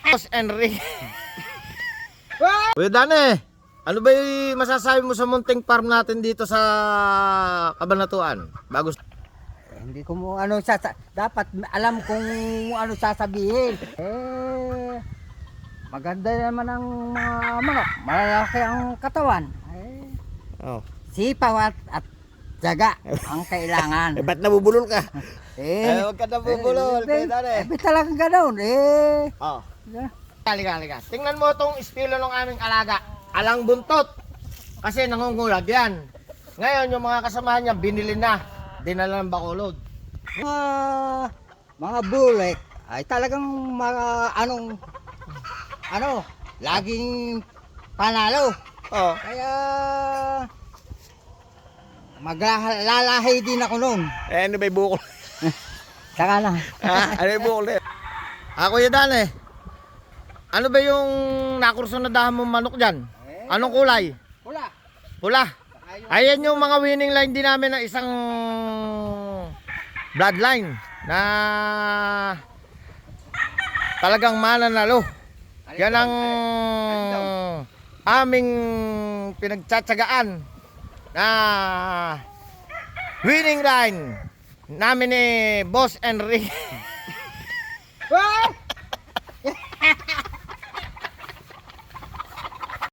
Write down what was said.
Boss Enrique. Kuya Dane, ano ba yung masasabi mo sa munting farm natin dito sa Cabanatuan? Bago Hindi ko mo ano dapat alam kung ano sasabihin. Maganda naman ang mga manok. Malalaki ang katawan. Oh. Sipaw at tiyaga ang kailangan. Ba't nabubulol ka? Huwag ka nabubulol, Kuya Dane. talagang ganoon. Oh. Halika. Tingnan mo itong estilo ng aming alaga. Alang buntot. Kasi nangungulag yan. Ngayon, yung mga kasamahan niya, binili na. Dinala ng Bacolod. Mga bulek ay talagang mga laging panalo. Oh. Kaya maglalahi din ako noon. Ano ba yung bukol? Saka na. Ano yung bukol eh? Kuya Dane, ano ba yung nakurso na dahon mong manok dyan? Anong kulay? Wala. Pula. Ayan yung mga winning line din namin ng isang bloodline na talagang mananalo. Yan ang aming pinagtsatsagaan na winning line namin ni Boss Enrique.